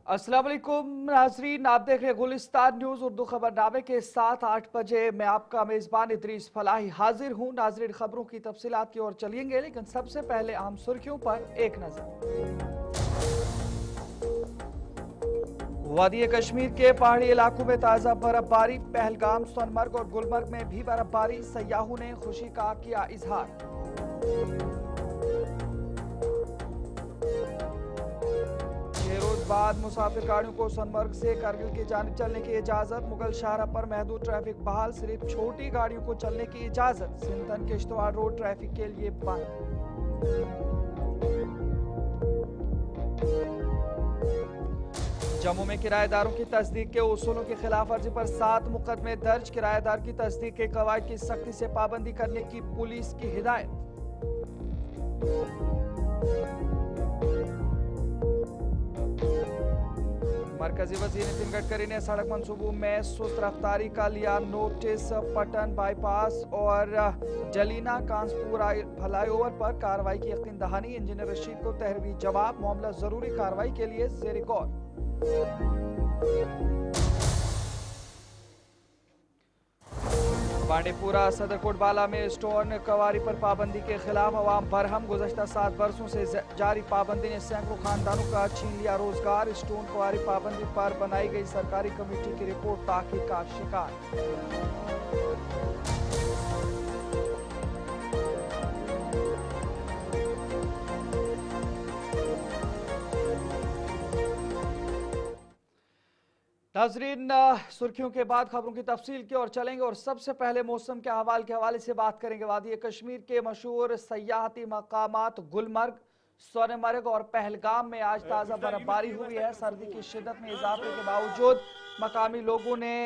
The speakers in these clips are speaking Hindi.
अस्सलाम वालेकुम नाजरीन, आप देख रहे हैं गुलिस्तान न्यूज उर्दू खबरनामे के साथ 8 बजे मैं आपका मेजबान इदरीस फलाही हाजिर हूं। नाजरीन, खबरों की तफसीलात की ओर चलेंगे, लेकिन सबसे पहले अहम सुर्खियों पर एक नजर। वादी कश्मीर के पहाड़ी इलाकों में ताजा बर्फबारी, पहलगाम, सोनमर्ग और गुलमर्ग में भी बर्फबारी, सयाहों ने खुशी का किया इजहार। बाद मुसाफिर गाड़ियों को सोनमर्ग से करगिल की जानिब चलने की इजाजत, मुगल शाहरा पर महदूद ट्रैफिक बहाल, सिर्फ छोटी गाड़ियों को चलने की इजाजत, सिंधन किश्तवाड़ रोड ट्रैफिक के लिए बंद। जम्मू में किराएदारों की तस्दीक के उसूलों की खिलाफ वर्जी पर 7 मुकदमे दर्ज, किराएदार की तस्दीक के कवायद की सख्ती से पाबंदी करने की पुलिस की हिदायत। मरकजी वजीर नितिन गडकरी ने सड़क मंसूबों में सुस्त रफ्तारी का लिया नोटिस, पटन बाईपास और जलीना कांसपुर फ्लाईओवर पर कार्रवाई की यकीन दहानी, इंजीनियर रशीद को तहरीरी जवाब, मामला जरूरी कार्रवाई के लिए ज़ेर गौर। बांडीपुरा सदर कोटबाला में स्टोन कवारी पर पाबंदी के खिलाफ अवाम बरहम, गुज़श्ता 7 बरसों से जारी पाबंदी ने सैकड़ों खानदानों का छीन लिया रोजगार, स्टोन कवारी पाबंदी पर बनाई गई सरकारी कमेटी की रिपोर्ट ताक़ीद का शिकार। नाजरीन, सुर्खियों के बाद खबरों की तफसील की ओर चलेंगे और सबसे पहले मौसम के अहवाल के हवाले से बात करेंगे। वादी कश्मीर के मशहूर सयाहती मकामात गुलमर्ग, सोनमर्ग और पहलगाम में आज ताज़ा बर्फबारी हुई है। सर्दी की शिद्दत में इजाफे के बावजूद मकामी लोगों ने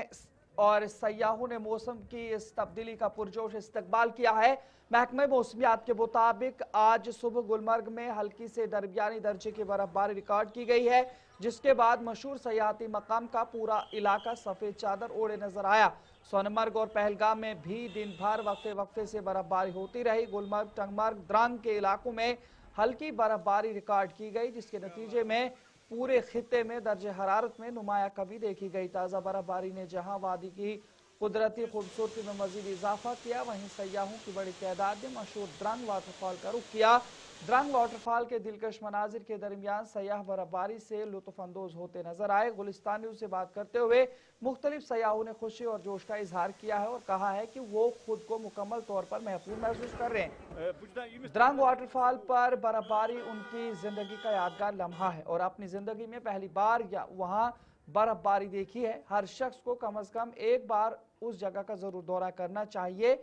और सयाहों ने मौसम की इस तब्दीली का पुरजोश इस्तकबाल किया है। महकमे मौसमियात के मुताबिक आज सुबह गुलमर्ग में हल्की से दरमियानी दर्जे की बर्फबारी रिकॉर्ड की गई है, जिसके बाद मशहूर सयाहती मकाम का पूरा इलाका सफेद चादर ओढ़े नजर आया। सोनमर्ग और पहलगाम में भी दिन भर वक्फे वक्फे से बर्फबारी होती रही। गुलमर्ग, टंगमर्ग, द्रांग के इलाकों में हल्की बर्फबारी रिकॉर्ड की गई, जिसके नतीजे में पूरे खित्ते में दर्जे हरारत में नुमाया कमी देखी गई। ताज़ा बर्फबारी ने जहां वादी की कुदरती खूबसूरती में मजीद इजाफा किया, वहीं सयाहों की बड़ी तादाद ने मशहूर द्रंग वाटरफॉल का रुख किया। द्रंग वाटरफॉल के दिलकश मनाजिर के दरमियान सयाह बर्फबारी से लुत्फानंदोज होते नजर आए। गुलिस्तान न्यूज से बात करते हुए मुख्तलिफ सयाहों ने खुशी और जोश का इजहार किया है और कहा है कि वो खुद को मुकम्मल तौर पर महफूज महसूस कर रहे हैं। द्रंग वाटरफॉल पर बर्फबारी उनकी जिंदगी का यादगार लम्हा है और अपनी जिंदगी में पहली बार या वहाँ बर्फबारी देखी है। हर शख्स को कम अज कम एक बार उस जगह का जरूर दौरा करना चाहिए।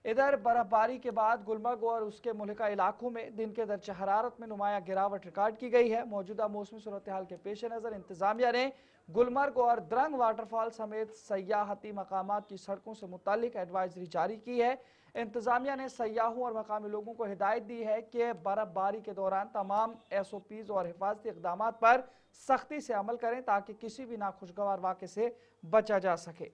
इधर बर्फबारी के बाद गुलमर्ग और उसके मुल्का इलाकों में दिन के दर्जे हरारत में नुमाया गिरावट रिकॉर्ड की गई है। मौजूदा मौसमी सूरत हाल के पेश नज़र इंतजामिया ने गुलमर्ग और द्रंग वाटरफॉल समेत सयाहती मकामात की सड़कों से मुतालिक एडवाइजरी जारी की है। इंतजामिया ने सयाहों और मकामी लोगों को हिदायत दी है कि बर्फबारी के दौरान तमाम SOPs और हिफाजती इकदाम पर सख्ती से अमल करें ताकि किसी भी नाखुशगवार वाक़े से बचा जा सके।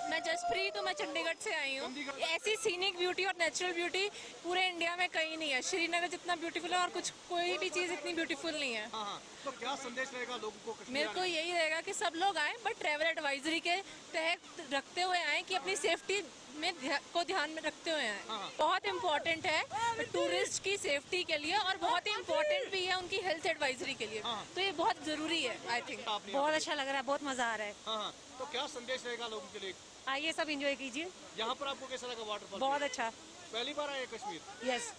मैं जसप्रीत हूँ, मैं चंडीगढ़ से आई हूँ। ऐसी सीनिक ब्यूटी और नेचुरल ब्यूटी पूरे इंडिया में कहीं नहीं है। श्रीनगर जितना ब्यूटीफुल है और कोई भी चीज़ इतनी ब्यूटीफुल नहीं है। हाँ, तो क्या संदेश रहेगा लोगों को? मेरे को यही रहेगा कि सब लोग आए, बट ट्रैवल एडवाइजरी के तहत रखते हुए आए कि अपनी सेफ्टी में को ध्यान में रखते हुए आए। बहुत इम्पोर्टेंट है टूरिस्ट की सेफ्टी के लिए और बहुत ही इम्पोर्टेंट भी है उनकी हेल्थ एडवाइजरी के लिए। तो ये बहुत जरूरी है। आई थिंक बहुत अच्छा लग रहा है, बहुत मजा आ रहा है। हाँ, तो क्या संदेश रहेगा लोगों के लिए? आइए सब एंजॉय कीजिए। यहाँ पर आपको कैसा लगा वाटरफॉल? बहुत अच्छा। पहली बार आए कश्मीर? यस,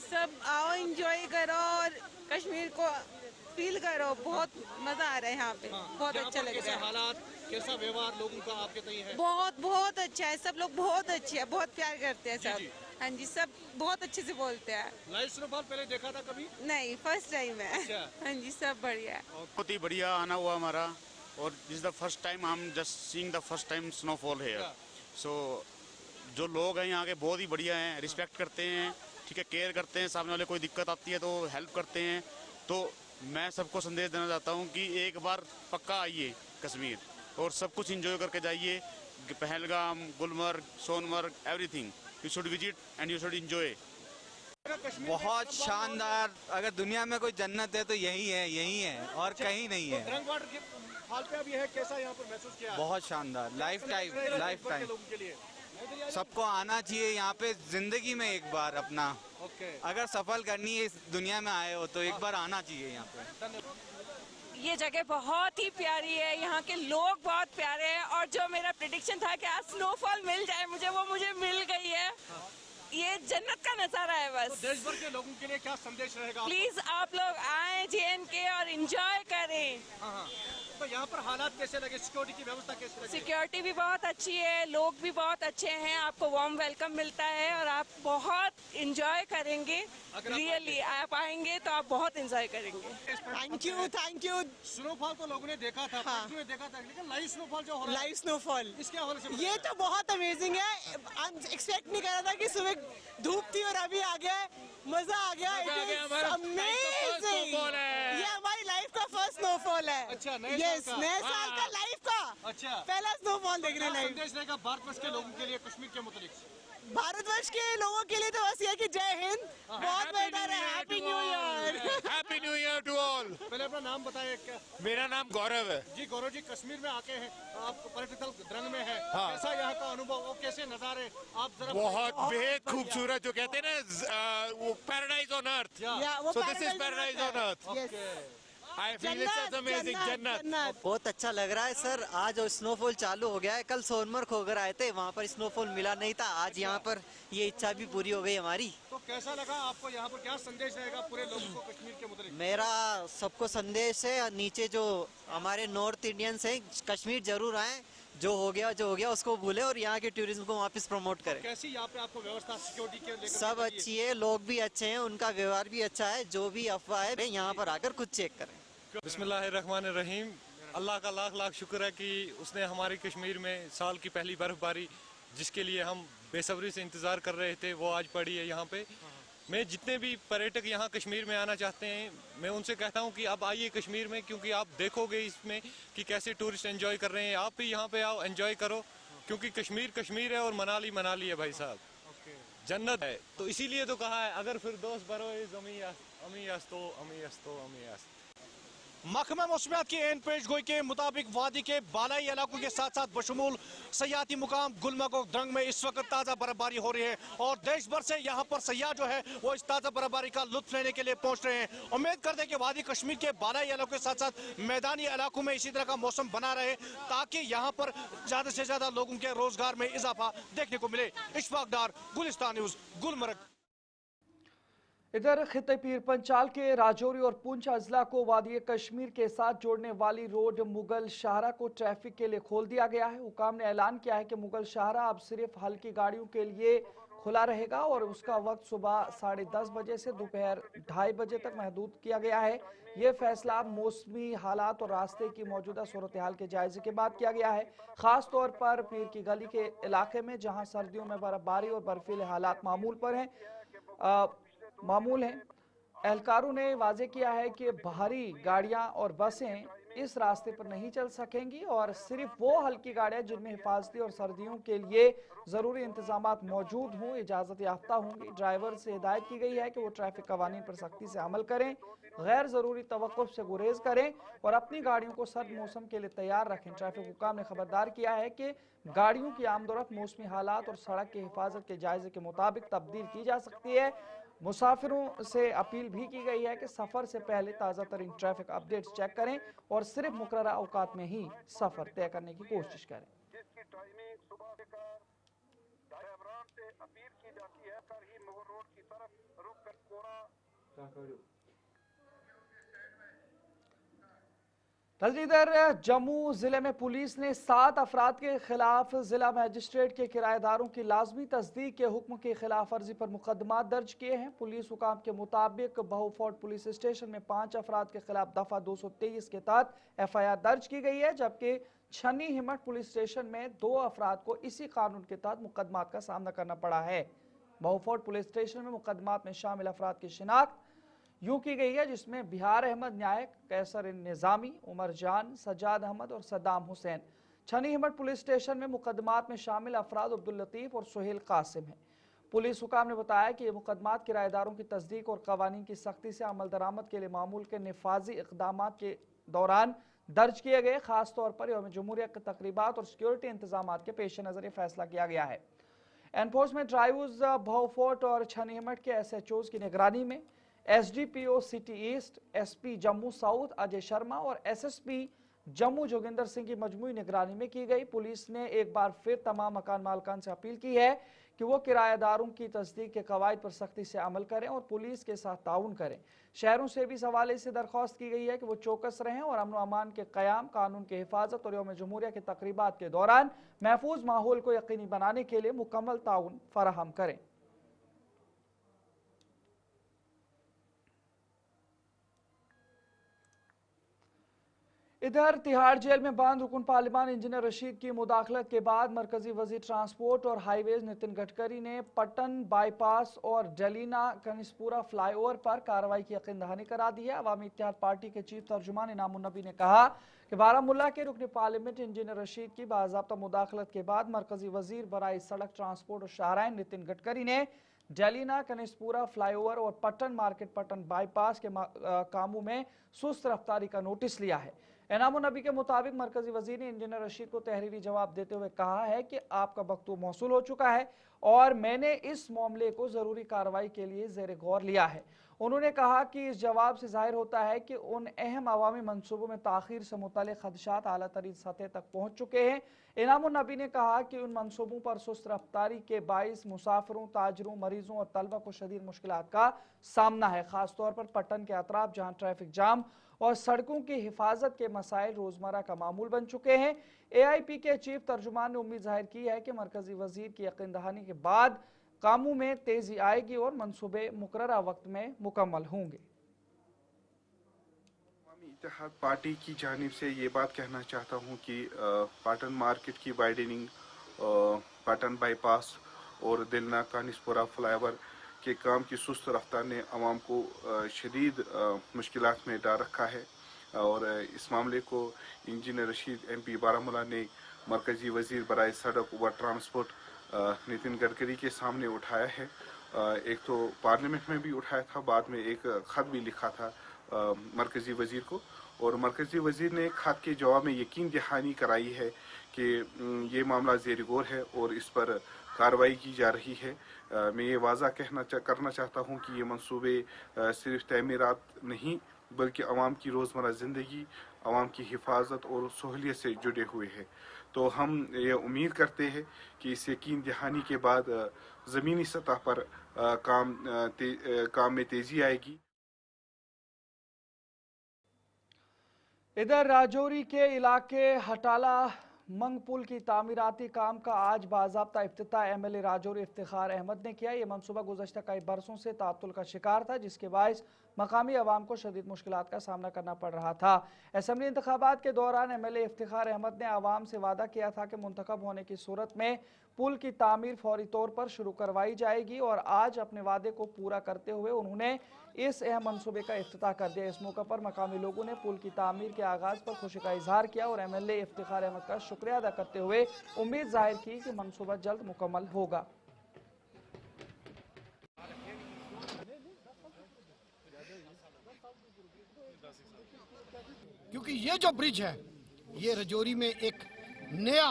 सब आओ एंजॉय करो और कश्मीर को फील करो। बहुत मजा आ रहा है यहाँ पे। बहुत अच्छा लग रहा है। हालात कैसा व्यवहार लोगों का आपके तय है? बहुत बहुत अच्छा है। सब लोग बहुत अच्छे हैं, बहुत प्यार करते हैं सब। हाँ जी, सब बहुत अच्छे से बोलते हैं। लाइव स्नोफॉल पहले देखा था कभी? नहीं, फर्स्ट टाइम है। अच्छा। हाँ जी, सब बढ़िया है। बहुत ही बढ़िया आना हुआ हमारा और this the first time I am just seeing the first time snowfall here. So जो लोग हैं यहाँ के बहुत ही बढ़िया हैं, रिस्पेक्ट करते हैं, ठीक है, केयर करते हैं, सामने वाले कोई दिक्कत आती है तो हेल्प करते हैं। तो मैं सबको संदेश देना चाहता हूँ कि एक बार पक्का आइए कश्मीर और सब कुछ एंजॉय करके जाइए। Pahalgam, Gulmarg, Sonmarg, everything you should visit and you should enjoy. Kashmir बहुत शानदार। अगर दुनिया में कोई जन्नत है तो यही है और कहीं नहीं है। रंग वाटर के हाल पे अब ये है, कैसा यहाँ पर महसूस किया? बहुत शानदार, लाइफ टाइम लोगों के लिए सबको आना चाहिए यहाँ पे जिंदगी में एक बार अपना। ओके, अगर सफल करनी है इस दुनिया में आए हो तो एक बार आना चाहिए यहाँ पे। ये जगह बहुत ही प्यारी है, यहाँ के लोग बहुत प्यारे हैं और जो मेरा प्रेडिक्शन था कि आज स्नोफॉल मिल जाए मुझे, वो मुझे मिल गई है। ये जन्नत का नजारा है बस। तो देश भर के लोगों के लिए क्या संदेश रहेगा? प्लीज आप लोग आए JNK और एंजॉय करें। हाँ, तो यहाँ पर हालात कैसे लगे, सिक्योरिटी की व्यवस्था कैसे लगी? सिक्योरिटी भी बहुत अच्छी है, लोग भी बहुत अच्छे हैं, आपको वार्म वेलकम मिलता है और आप बहुत एंजॉय करेंगे। रियली आप आएंगे तो आप बहुत एंजॉय करेंगे। Thank you. स्नोफॉल तो लोगों ने देखा था, में देखा था, लेकिन लाइव स्नोफॉल जो हो रहा है, लाइव स्नोफॉल, इसके हवाले से ये तो बहुत अमेजिंग है। एक्सपेक्ट नहीं कर रहा था कि सुबह धूप थी और अभी आ गया, मजा आ गया। अमेजिंग, ये हमारी लाइफ का फर्स्ट स्नोफॉल है। अच्छा, नए साल का लाइफ का अच्छा पहला स्नोफॉल देखने लाइव। संदेश रहेगा भारतवर्ष के लोगों के लिए कश्मीर के मुतालिक? भारतवर्ष के लोगों के लिए तो बस ये कि जय हिंद, बहुत बेहतर है। Happy new year. Happy new year to all. पहले अपना नाम बताएं। क्या? मेरा नाम गौरव है जी। गौरव जी, कश्मीर में आके हैं आप, पर्यटक स्थल द्रंग में है, हाँ। कैसा यहाँ का अनुभव और कैसे नजारे आप जरा? बहुत बेहद खूबसूरत, जो कहते हैं ना वो paradise on earth. So this is paradise on earth. I feel it's amazing, जन्नत। बहुत अच्छा लग रहा है सर। आज स्नोफॉल चालू हो गया है। कल सोनमर्ग होकर आए थे, वहाँ पर स्नोफॉल मिला नहीं था। आज यहाँ पर ये इच्छा भी पूरी हो गई हमारी। तो कैसा लगा आपको यहाँ पर? क्या संदेश रहेगा पूरे लोगों को कश्मीर के मुतालिक? मेरा सबको संदेश है, नीचे जो हमारे नॉर्थ इंडियंस हैं, कश्मीर जरूर आए। जो हो गया उसको भूले और यहाँ के टूरिज्म को वापस प्रमोट करें। कैसी यहाँ पे आपको व्यवस्था सिक्योरिटी के लेकर? सब अच्छी है, लोग भी अच्छे हैं, उनका व्यवहार भी अच्छा है। जो भी अफवाह है यहाँ पर आकर खुद चेक करें। बिस्मिल्लाहिर्रहमानिर्रहीम। अल्लाह का लाख लाख शुक्र है कि उसने हमारी कश्मीर में साल की पहली बर्फबारी, जिसके लिए हम बेसब्री से इंतज़ार कर रहे थे, वो आज पड़ी है यहाँ पे। मैं जितने भी पर्यटक यहाँ कश्मीर में आना चाहते हैं, मैं उनसे कहता हूँ कि आप आइए कश्मीर में, क्योंकि आप देखोगे इसमें कि कैसे टूरिस्ट एंजॉय कर रहे हैं। आप भी यहाँ पे आओ, एंजॉय करो, क्योंकि कश्मीर कश्मीर है और मनाली मनाली है भाई साहब, जन्नत है। तो इसीलिए तो कहा है, अगर फिर दोस्त बरोइज अमीयस्तो। महकमा मौसमियात की एन पेश गोई के मुताबिक वादी के बालाई इलाकों के साथ साथ बशमूल सयाहती मुकाम गुलमर्ग और द्रंग में इस वक्त ताज़ा बर्फबारी हो रही है और देश भर से यहाँ पर सयाह जो है वो इस ताज़ा बर्फबारी का लुत्फ लेने के लिए पहुँच रहे हैं। उम्मीद करते हैं कि वादी कश्मीर के बालाई इलाकों के साथ साथ मैदानी इलाकों में इसी तरह का मौसम बना रहे, ताकि यहाँ पर ज़्यादा से ज़्यादा लोगों के रोजगार में इजाफा देखने को मिले। इशफाक डार, गुलिस्तान न्यूज़, गुलमर्ग। इधर खिते पीर पंचाल के राजौरी और पुंछ अजला को वादी कश्मीर के साथ जोड़ने वाली रोड मुगल शाहरा को ट्रैफिक के लिए खोल दिया गया है। हुकाम ने ऐलान किया है कि मुगल शाहरा अब सिर्फ हल्की गाड़ियों के लिए खुला रहेगा और उसका वक्त सुबह 10:30 बजे से दोपहर 2:30 बजे तक महदूद किया गया है। ये फैसला मौसमी हालात और रास्ते की मौजूदा सूरत हाल के जायजे के बाद किया गया है, खास तौर पर पीर की गली के इलाके में, जहां सर्दियों में बर्फबारी और बर्फीले हालात मामूल हैं। एहलकारों ने वाजे किया है कि भारी गाड़ियां और बसें इस रास्ते पर नहीं चल सकेंगी और सिर्फ वो हल्की गाड़ियां जिनमें हिफाजती और सर्दियों के लिए ज़रूरी इंतजामात मौजूद हों इजाज़त याफ्ता होंगी। ड्राइवर से हिदायत की गई है कि वो ट्रैफिक कवानीन पर सख्ती से अमल करें, गैर ज़रूरी तवक्कुफ से गुरेज करें और अपनी गाड़ियों को सर्द मौसम के लिए तैयार रखें। ट्रैफिक हुकाम ने खबरदार किया है कि गाड़ियों की आमदोरफ्त मौसमी हालात और सड़क की हिफाजत के जायजे के मुताबिक तब्दील की जा सकती है। मुसाफिरों से अपील भी की गई है कि सफ़र से पहले ताज़ा तरीन ट्रैफिक अपडेट्स चेक करें और सिर्फ मुकर्ररा औकात में ही सफ़र तय करने की कोशिश करें। इधर जम्मू जिले में पुलिस ने 7 अफराद के खिलाफ जिला मजिस्ट्रेट के किराएदारों की लाजमी तस्दीक के हुक्म की खिलाफ वर्जी पर मुकदमा दर्ज किए हैं। पुलिस हुकाम के मुताबिक बहुफोर्ट पुलिस स्टेशन में 5 अफराद के खिलाफ दफा 223 के तहत FIR दर्ज की गई है, जबकि छन्नी हिम्मत पुलिस स्टेशन में 2 अफराद को इसी कानून के तहत मुकदमात का सामना करना पड़ा है। बहुफोर्ट पुलिस स्टेशन में मुकदमात में शामिल अफराद की शिनाख्त यूं की गई है, जिसमें बिहार अहमद नायक, कैसर निज़ामी, उमर जान, सजाद अहमद और सद्दाम हुसैन। छनी हिम्मत पुलिस स्टेशन में मुकदमात में शामिल अफराद अब्दुल लतीफ और सुहेल कासिम हैं। पुलिस हुकाम ने बताया कि ये मुकदमात किराएदारों की तस्दीक और कवानीन की सख्ती से अमल दरामद के लिए मामूल के निफाजी इक़दाम के दौरान दर्ज किए गए। खासतौर पर यौम जमहूरिया के तकरीबात और सिक्योरिटी इंतजाम के पेश नज़र फैसला किया गया है। एनफोर्समेंट ड्राइव्स भोफोर्ट और छनीमट के SHOs की निगरानी में SDPO city east, SP Jammu south Ajay Sharma और SSP जम्मू जोगिंदर सिंह की मजमूई निगरानी में की गई। पुलिस ने एक बार फिर तमाम मकान मालकान से अपील की है कि वो किराएदारों की तस्दीक के कवायद पर सख्ती से अमल करें और पुलिस के साथ ताउन करें। शहरों से भी इस हवाले से दरख्वास्त की गई है कि वो चौकस रहें और अमन व अमान के क़याम, कानून की हिफाजत और यौम जमहूरिया के तकरीबात के दौरान महफूज माहौल को यकीनी बनाने के लिए मुकम्मल ताउन फराहम करें। इधर तिहाड़ जेल में बंद रुकन पार्लिमान इंजीनियर रशीद की मुदाखलत के बाद मरकजी वजीर ट्रांसपोर्ट और हाईवेज नितिन गडकरी ने पटन बाईपास और जलीना कनिस्पुरा फ्लाईओवर पर कार्रवाई की यकीन दहानी करा दी है। अवामी इत्तेहाद पार्टी के चीफ तर्जुमान इनामुन नबी ने कहा कि बारामुल्ला के रुकन पार्लियामेंट इंजीनियर रशीद की बाज़ाब्ता मुदाखलत के बाद मरकजी वजीर बराए सड़क ट्रांसपोर्ट और शाहराइन नितिन गडकरी ने जलीना कनिस्पुरा फ्लाईओवर और पटन मार्केट पटन बाईपास के कामों में सुस्त रफ्तारी का नोटिस लिया है। इनामुन नबी के मुताबिक मरकजी वजीर ने इंजीनियर रशीद को तहरीरी जवाब देते हुए कहा है कि आपका मकतूब मौसूल हो चुका है और मैंने इस मामले को जरूरी कार्रवाई के लिए ज़ेर गौर लिया है। उन्होंने कहा कि इस जवाब से जाहिर होता है कि उन अहम अवामी मनसूबों में ताखीर से मुतल्लिक़ खदशात आला तरीन सतह तक पहुँच चुके हैं। इनामुन नबी ने कहा कि उन मनसूबों पर सुस्त रफ्तारी के बाइस मुसाफिरों, ताजरों, मरीजों और तलबा को शदीद मुश्किलात का सामना है। खासतौर पर पटन के अतराफ जहाँ ट्रैफिक जाम और सड़कों की हिफाजत के मसाइल रोजमर्रा का मामूल बन चुके हैं। AIP के चीफ तर्जुमान ने उम्मीद जाहिर की है कि मरकजी वजीर की यकीन दहानी के बाद कामों में तेजी आएगी और मंसूबे मुकर्ररा वक्त में मुकम्मल होंगे। अवामी इत्तेहाद पार्टी की जानिब से ये बात कहना चाहता हूँ कि पाटन मार्केट की वाइडनिंग, पाटन बाईपास और दिलना कानिस्पुरा फ्लाईओवर के काम की सुस्त रफ्तार ने अवाम को शदीद मुश्किलात में डाल रखा है और इस मामले को इंजीनियर रशीद MP बारामुल्ला ने मरकजी वजीर बराए सड़क व ट्रांसपोर्ट नितिन गडकरी के सामने उठाया है। एक तो पार्लियामेंट में भी उठाया था, बाद में एक ख़त भी लिखा था मरकजी वजीर को और मरकजी वजीर ने ख़त के जवाब में यकीन दहानी कराई है कि ये मामला ज़ेर गौर है और इस पर कार्रवाई की जा रही है। मैं ये वाज़ा करना चाहता हूँ कि ये मंसूबे सिर्फ तमीरात नहीं बल्कि आवाम की रोज़मर्रा ज़िंदगी, आवाम की हिफाजत और सहूलियत से जुड़े हुए हैं। तो हम ये उम्मीद करते हैं कि इस यकीन दहानी के बाद ज़मीनी सतह पर काम में तेज़ी आएगी। इधर राजौरी के इलाके हटाला मंग पुल की तामीराती काम का आज बाज़ाब्ता इफ्तिताह MLA राजौरी इफ्तिखार अहमद ने किया। ये मनसूबा गुज़श्ता कई बरसों से ताअत्तुल का शिकार था, जिसके बायस मकामी अवाम को शदीद मुश्किलात का सामना करना पड़ रहा था। असम्बली इंतखाबात के दौरान MLA इफ्तिखार अहमद ने अवाम से वादा किया था कि मुंतखब होने की सूरत में पुल की तामीर फौरी तौर पर शुरू करवाई जाएगी और आज अपने वादे को पूरा करते हुए उन्होंने इस अहम मनसूबे का इफ्तिताह कर दिया। इस मौके पर मकामी लोगों ने पुल की तामीर के आगाज़ पर खुशी का इजहार किया और MLA इफ्तिखार अहमद का शुक्रिया अदा करते हुए उम्मीद जाहिर की कि मनसूबा जल्द मुकम्मल होगा। क्योंकि ये जो ब्रिज है ये राजौरी में एक नया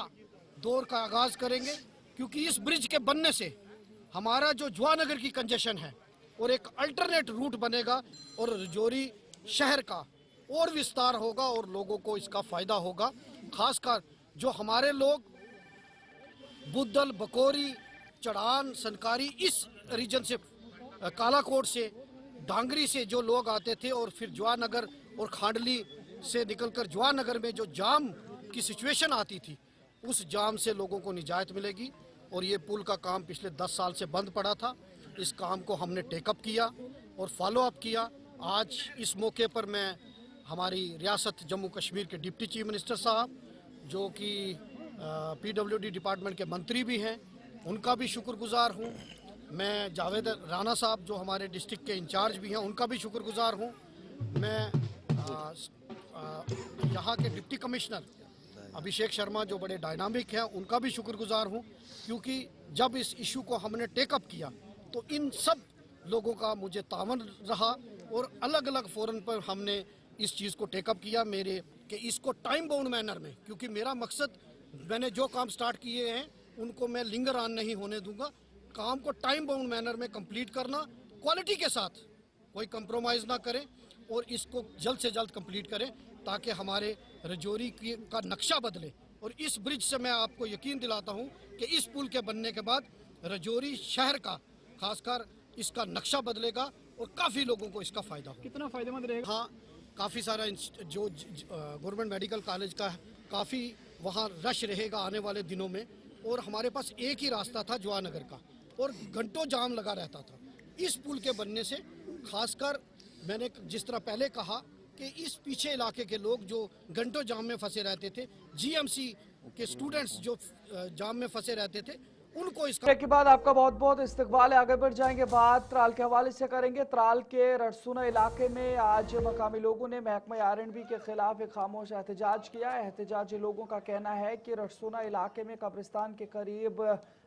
दौर का आगाज करेंगे, क्योंकि इस ब्रिज के बनने से हमारा जो जवानगर की कंजेशन है और एक अल्टरनेट रूट बनेगा और राजौरी शहर का और विस्तार होगा और लोगों को इसका फायदा होगा। खासकर जो हमारे लोग बुद्धल, बकोरी, चढ़ान, सनकारी इस रीजन से, कालाकोट से, डांगरी से जो लोग आते थे और फिर जवानगर और खांडली से निकलकर जवानगर में जो जाम की सिचुएशन आती थी, उस जाम से लोगों को निजात मिलेगी। और ये पुल का काम पिछले 10 साल से बंद पड़ा था, इस काम को हमने टेकअप किया और फॉलो अप किया। आज इस मौके पर मैं हमारी रियासत जम्मू कश्मीर के डिप्टी चीफ मिनिस्टर साहब जो कि PWD डिपार्टमेंट के मंत्री भी हैं, उनका भी शुक्रगुजार हूँ। मैं जावेद राना साहब जो हमारे डिस्ट्रिक्ट के इंचार्ज भी हैं, उनका भी शुक्रगुजार हूँ। मैं यहाँ के डिप्टी कमिश्नर अभिषेक शर्मा जो बड़े डायनामिक हैं, उनका भी शुक्रगुजार हूं, क्योंकि जब इस इशू को हमने टेकअप किया तो इन सब लोगों का मुझे तावन रहा और अलग अलग फोरम पर हमने इस चीज़ को टेकअप किया मेरे कि इसको टाइम बाउंड मैनर में, क्योंकि मेरा मकसद, मैंने जो काम स्टार्ट किए हैं उनको मैं लिंगर ऑन नहीं होने दूंगा। काम को टाइम बाउंड मैनर में कंप्लीट करना, क्वालिटी के साथ कोई कंप्रोमाइज़ ना करें और इसको जल्द से जल्द कंप्लीट करें ताकि हमारे रजौरी का नक्शा बदले। और इस ब्रिज से मैं आपको यकीन दिलाता हूं कि इस पुल के बनने के बाद रजौरी शहर का खासकर इसका नक्शा बदलेगा और काफ़ी लोगों को इसका फ़ायदा होगा। कितना फ़ायदेमंद रहेगा? हाँ, काफ़ी सारा जो गवर्नमेंट मेडिकल कॉलेज का काफ़ी वहाँ रश रहेगा आने वाले दिनों में। और हमारे पास एक ही रास्ता था जवानगर का और घंटों जाम लगा रहता था। इस पुल के बनने से खासकर मैंने जिस तरह पहले कहा कि इस पीछे इलाके के लोग जो घंटों जाम में फंसे रहते थे, जीएमसी के स्टूडेंट्स जो जाम में फंसे रहते थे, उनको इसका के बाद आपका बहुत बहुत इस्तकबाल है। आगे बढ़ जाएंगे, बात त्राल के हवाले से करेंगे। त्राल के रटसूना इलाके में आज मकामी लोगों ने महकमा R&B के खिलाफ एक खामोश एहतजाज किया। एहतजाजी लोगों का कहना है कि रटसूना इलाके में कब्रिस्तान के करीब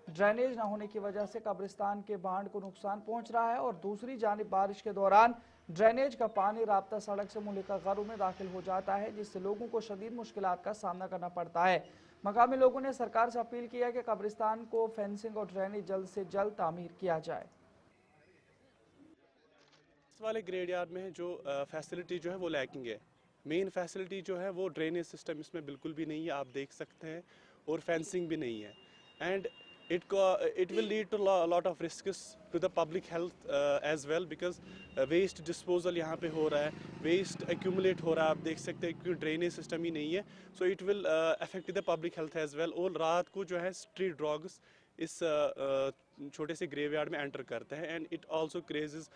ड्रेनेज न होने की वजह से कब्रिस्तान के बांध को नुकसान पहुंच रहा है और दूसरी जानिब बारिश के दौरान ड्रेनेज का पानी राब्ता सड़क से मुल्का घरों में दाखिल हो जाता है, जिससे लोगों को शदीद मुश्किलात का सामना करना पड़ता है। मकामी लोगों ने सरकार से अपील किया कि कब्रिस्तान को फेंसिंग और ड्रेनेज जल्द से जल्द तामीर किया जाए। इस वाले ग्रेड यार्ड में जो फैसिलिटी जो है वो लैकिंग है। मेन फैसिलिटी जो है वो ड्रेनेज सिस्टम इसमें बिल्कुल भी नहीं है, आप देख सकते हैं, और फेंसिंग भी नहीं है। And it will lead to a lot of risks to the public health as well, because waste disposal यहाँ पे हो रहा है, waste accumulate हो रहा है, आप देख सकते हैं, क्योंकि ड्रेनेज सिस्टम ही नहीं है। so it will affect the public health as well। और रात को जो है स्ट्रीट डॉग्स इस छोटे से ग्रेवयार्ड में एंटर करते हैं and it also creates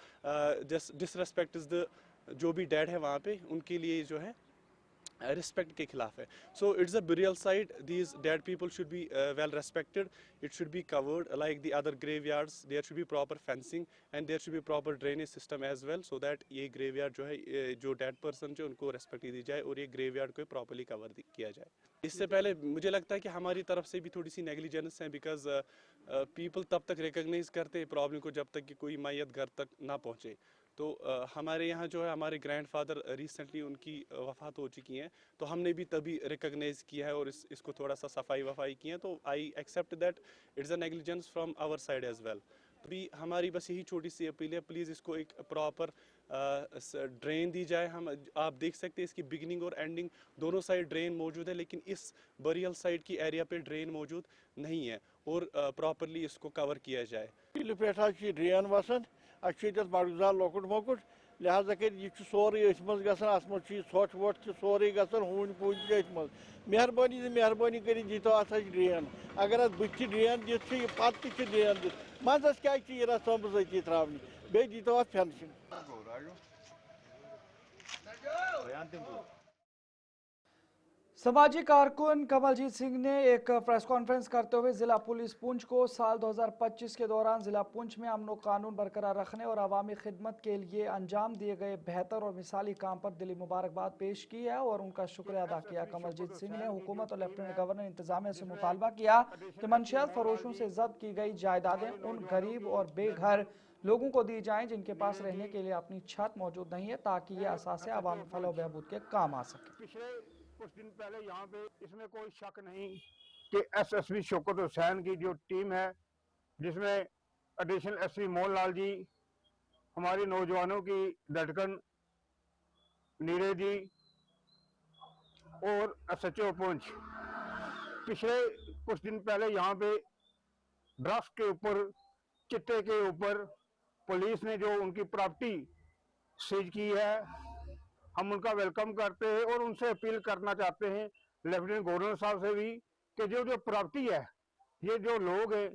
disrespect is the जो भी डेड है वहाँ पे उनके लिए जो है रिस्पेक्ट के खिलाफ है। So it's a burial site, these dead people should be well respected, it should be covered like the other graveyards, there should be proper fencing and there should be proper drainage system as well, so that ये ग्रेवयार्ड जो है जो डेड पर्सन जो उनको रेस्पेक्ट दी जाए और ये ग्रेवयार्ड को प्रॉपर्ली कवर किया जाए। इससे पहले मुझे लगता है कि हमारी तरफ से भी थोड़ी सी नेग्लिजेंस है, बिकॉज पीपल तब तक रिकॉग्नाइज करते हैं प्रॉब्लम को जब तक कि कोई मैयत घर तक ना पहुँचे। तो हमारे यहाँ जो है हमारे ग्रैंडफादर रिसेंटली उनकी वफ़ात हो चुकी हैं, तो हमने भी तभी रिकॉग्नाइज किया है और इसको थोड़ा सा सफाई वफाई की है। तो I accept that it's a negligence from our side as well. अभी हमारी बस यही छोटी सी अपील है, प्लीज़ इसको एक प्रॉपर ड्रेन दी जाए। हम आप देख सकते हैं इसकी बिगिनिंग और एंडिंग दोनों साइड ड्रेन मौजूद है, लेकिन इस बरियल साइड की एरिया पे ड्रेन मौजूद नहीं है और प्रॉपरली इसको कवर किया जाए। ड्रेन वसान बड़गुजार लोकुट मोकुट, लिहाजा कर यह सोरे षोट वोट सोरे हून पून मेहरबानी मेहरबानी कर दीतो अत ड्रेन, अगर बुथ ड्रेन दिख पत ड्रेन दिख मजस क्या रस्म बजती त्रावन बे दीतो अत फेंसिंग। समाजी कारकुन कमलजीत सिंह ने एक प्रेस कॉन्फ्रेंस करते हुए जिला पुलिस पुंछ को साल 2025 के दौरान जिला पुंछ में अमन कानून बरकरार रखने और अवामी खिदमत के लिए अंजाम दिए गए बेहतर और मिसाली काम पर दिली मुबारकबाद पेश की है और उनका शुक्रिया अदा किया। कमलजीत सिंह ने हुकूमत और लेफ्टिनेंट गवर्नर इंतजामिया से मुतालबा किया कि मंशियात फरोशों से जब्त की गई जायदादें उन गरीब और बेघर लोगों को दी जाएं जिनके पास रहने के लिए अपनी छत मौजूद नहीं है, ताकि ये असासे अवामी फलाह बहबूद के काम आ सके। कुछ दिन पहले यहाँ पे इसमें कोई शक नहीं कि एसएसपी शौकत हुसैन की जो टीम है, जिसमें एडिशनल एसपी मोहन लाल जी, हमारी नौजवानों की धड़कन नीरे जी और एसएचओ पुंछ, पिछले कुछ दिन पहले यहाँ पे ड्रग्स के ऊपर, चिट्टे के ऊपर पुलिस ने जो उनकी प्रॉपर्टी सीज की है, हम उनका वेलकम करते हैं और उनसे अपील करना चाहते हैं लेफ्टिनेंट गवर्नर साहब से भी कि जो प्रॉपर्टी है, ये जो लोग हैं,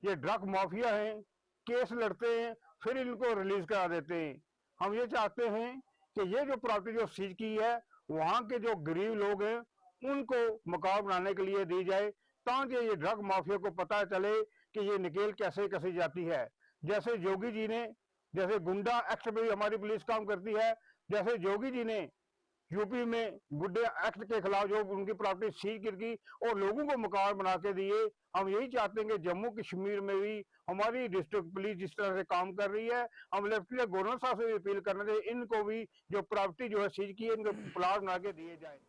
ये ड्रग माफिया हैं, केस लड़ते हैं फिर इनको रिलीज करा देते हैं। हम ये चाहते हैं कि ये जो प्रॉपर्टी जो सीज की है वहाँ के जो गरीब लोग हैं उनको मकान बनाने के लिए दी जाए, ताकि ये ड्रग माफिया को पता चले कि ये निकेल कैसे कसी जाती है। जैसे योगी जी ने, जैसे गुंडा एक्ट पे भी हमारी पुलिस काम करती है, जैसे योगी जी ने यूपी में गुड्डे एक्ट के खिलाफ जो उनकी प्रॉपर्टी सीज की और लोगों को मकान बना के दिए। हम यही चाहते हैं कि जम्मू कश्मीर में भी हमारी डिस्ट्रिक्ट पुलिस जिस तरह से काम कर रही है, हम लेफ्टिनेंट गवर्नर साहब से भी अपील करने थे, इनको भी जो प्रॉपर्टी जो है सीज की है इनको प्लाट बना के दिए जाए।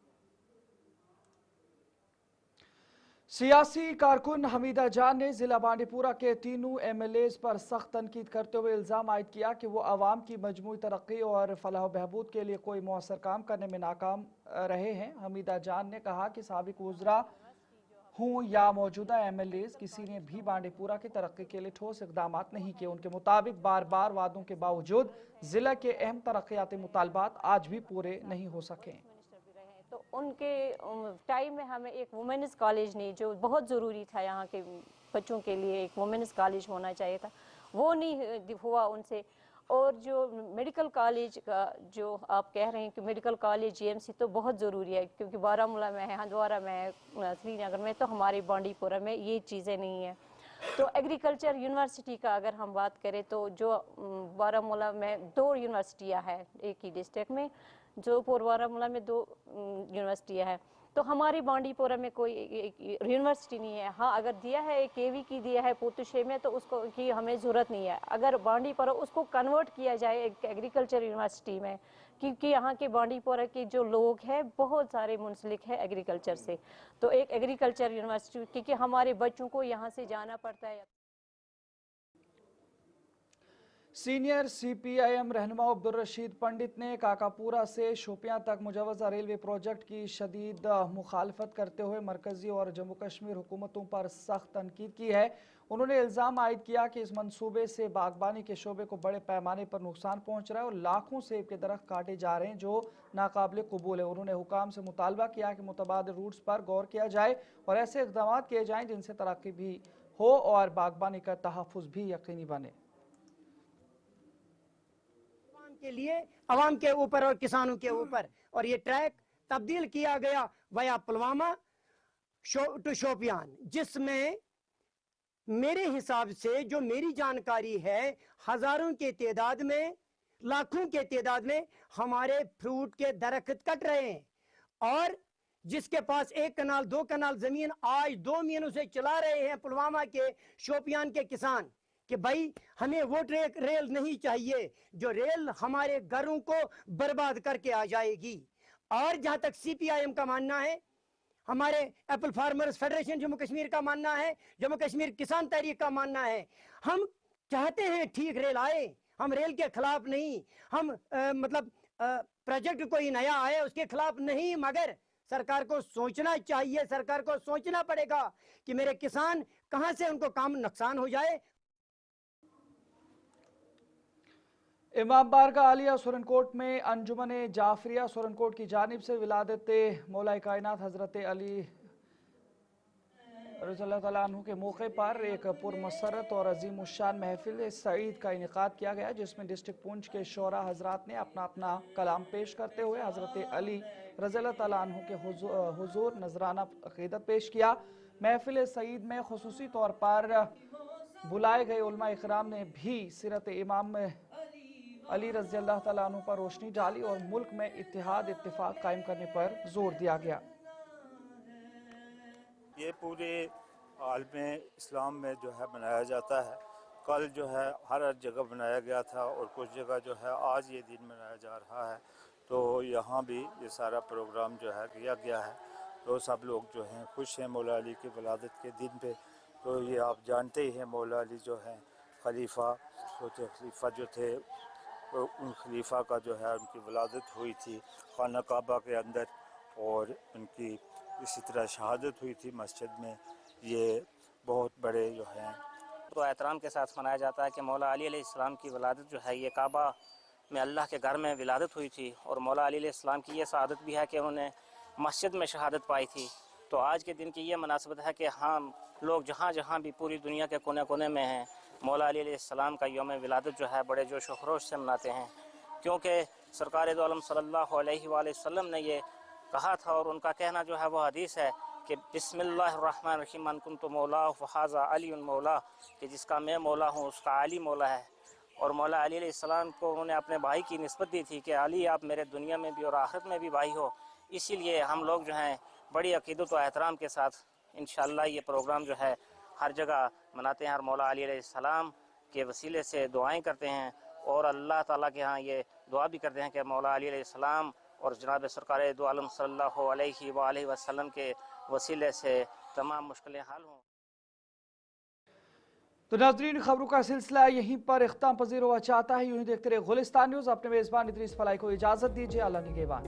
सियासी कारकुन हमीदा जान ने जिला बांडीपुरा के तीनों एमएलएज पर सख्त तनकीद करते हुए इल्जाम आयद किया कि वो आवाम की मजमूई तरक्की और फलाह बहबूद के लिए कोई मौसर काम करने में नाकाम रहे हैं। हमीदा जान ने कहा कि साबिक वज़रा हूँ या मौजूदा एमएलएज किसी ने भी बांडीपुरा की तरक्की के लिए ठोस इकदाम नहीं किए। उनके मुताबिक बार बार वादों के बावजूद जिला के अहम तरक्याती मुतालबात आज भी पूरे नहीं हो सके। तो उनके टाइम में हमें एक वुमेन्स कॉलेज नहीं, जो बहुत ज़रूरी था यहाँ के बच्चों के लिए, एक वुमेन्स कॉलेज होना चाहिए था, वो नहीं हुआ उनसे। और जो मेडिकल कॉलेज का जो आप कह रहे हैं कि मेडिकल कॉलेज जीएमसी तो बहुत ज़रूरी है, क्योंकि बारामूला में है, हंदवारा में है, श्रीनगर में, तो हमारे बांडीपुरा में ये चीज़ें नहीं हैं। तो एग्रीकल्चर यूनिवर्सिटी का अगर हम बात करें तो जो बारामूला में 2 यूनिवर्सिटियाँ हैं एक ही डिस्ट्रिक्ट में, जो बारामूला में 2 यूनिवर्सिटियाँ हैं, तो हमारी बांडीपुरा में कोई यूनिवर्सिटी नहीं है। हाँ, अगर दिया है केवी की दिया है पोतुशे में, तो उसको की हमें ज़रूरत नहीं है। अगर बांडीपुरा उसको कन्वर्ट किया जाए एक एग्रीकल्चर यूनिवर्सिटी में, क्योंकि यहाँ के बांडीपुरा के जो लोग हैं बहुत सारे मुंसलिक है एग्रीकल्चर से, तो एक एग्रीकल्चर यूनिवर्सिटी, क्योंकि हमारे बच्चों को यहाँ से जाना पड़ता है। सीनियर सीपीआईएम रहनुमा अब्दुल रशीद पंडित ने काकापुरा से शोपियां तक मुजवजा रेलवे प्रोजेक्ट की शदीद मुखालफत करते हुए मरकजी और जम्मू कश्मीर हुकूमतों पर सख्त तनकीद की है। उन्होंने इल्ज़ाम आयद किया कि इस मंसूबे से बागबानी के शोबे को बड़े पैमाने पर नुकसान पहुंच रहा है और लाखों सेब के दरख्त काटे जा रहे हैं जो नाकाबिल कबूल है। उन्होंने हुकाम से मुतालबा किया कि मुतबादिल रूट्स पर गौर किया जाए और ऐसे इक़दाम किए जाएँ जिनसे तरक्की भी हो और बागबानी का तहफ़्फ़ुज़ भी यकीनी बने। के लिए अवाम के ऊपर और किसानों के ऊपर, और ये ट्रैक तब्दील किया गया वया पुलवामा टू शोपियान, जिसमें मेरे हिसाब से जो मेरी जानकारी है हजारों के तादाद में, लाखों के तादाद में हमारे फ्रूट के दरख्त कट रहे हैं, और जिसके पास 1 कनाल 2 कनाल जमीन आज 2 महीनों से चला रहे हैं पुलवामा के शोपियान के किसान कि भाई हमें वो रेल नहीं चाहिए जो रेल हमारे घरों को बर्बाद करके आ जाएगी। और जहां तक सीपीआईएम का मानना है, हमारे Apple farmers federation Jammu Kashmir का मानना है, जम्मू कश्मीर किसान तहरीक का मानना है, हम चाहते हैं ठीक रेल आए, हम रेल के खिलाफ नहीं, हम प्रोजेक्ट कोई नया आए उसके खिलाफ नहीं, मगर सरकार को सोचना चाहिए, सरकार को सोचना पड़ेगा कि मेरे किसान कहां से उनको काम नुकसान हो जाए। इमाम बारगाह आलिया सुरनकोट में अंजुमन जाफरिया सुरनकोट की जानिब से विलादत मौलाए कायनात हजरत अली रज़ियल्लाहु तआला अन्हु के मौके पर एक पुरमसरत और अजीम उशान महफिल सईद का इनेकाद किया गया, जिसमें डिस्ट्रिक्ट पुंछ के शोरा हजरात ने अपना अपना कलाम पेश करते हुए हजरत अली रज़ियल्लाहु तआला अन्हु के हुजूर नजराना अक़ीदत पेश किया। महफिल सईद में खुसूसी तौर पर बुलाए गए उलमा इकराम ने भी सीरत इमाम अली रज़ियल्लाहु तआला अन्हु पर रोशनी डाली और मुल्क में इत्तेहाद इत्तेफाक कायम करने पर जोर दिया गया। ये पूरे आलम इस्लाम में जो है मनाया जाता है। कल जो है हर जगह बनाया गया था और कुछ जगह जो है आज ये दिन मनाया जा रहा है, तो यहाँ भी ये सारा प्रोग्राम जो है किया गया है। तो सब लोग जो हैं खुश हैं मौला अली की वलादत के दिन पे। तो ये आप जानते ही हैं मौला अली जो है खलीफा जो थे, उन खलीफा का जो है उनकी वलादत हुई थी खाना काबा के अंदर, और उनकी इसी तरह शहादत हुई थी मस्जिद में। ये बहुत बड़े जो हैं तो एहतराम के साथ मनाया जाता है कि मौला अली अलैहिस्सलाम की वलादत जो है ये काबा में अल्लाह के घर में विलादत हुई थी, और मौला अली अलैहिस्सलाम की ये शहादत भी है कि उन्होंने मस्जिद में शहादत पाई थी। तो आज के दिन की ये मुनासिबत है कि हम लोग जहाँ जहाँ भी पूरी दुनिया के कोने कोने में हैं, मौला अली अलैहिस्सलाम का यौम विलादत जो है बड़े जोश व खरोश से मनाते हैं, क्योंकि सरकार दो आलम सल्लल्लाहु अलैहि वसल्लम ने ये कहा था, और उनका कहना जो है वो हदीस है कि बिस्मिल्लाहिर्रहमानिर्रहीम अन कुन्तु मौला फ़हाज़ा अली मौला, कि जिसका मैं मौला हूँ उसका अली मौला है। और मौला अली अलैहिस्सलाम को उन्होंने अपने भाई की निस्बत दी थी कि अली आप मेरे दुनिया में भी और आखिरत में भी भाई हो। इसीलिए हम लोग जो हैं बड़ी अकीदत व एहतराम के साथ इंशाअल्लाह ये प्रोग्राम जो है हर जगह मनाते हैं और मौला अली अलैहिस्सलाम के वसीले से दुआएं करते हैं और अल्लाह ताला के यहाँ ये दुआ भी करते हैं कि मौला अली अलैहिस्सलाम और जनाब सरकार दो आलम सल्लल्लाहु अलैहि वसल्लम के वसीले से तमाम मुश्किलें हल हों। तो नाज़रीन, खबरों का सिलसिला यहीं पर इख्ताम पजीर हुआ चाहता है। यूं ही देखते रहे गुलिस्तान न्यूज़। अपने मेज़बान इदरीस फलाई को इजाज़त दीजिए। अल्लाह निगहबान।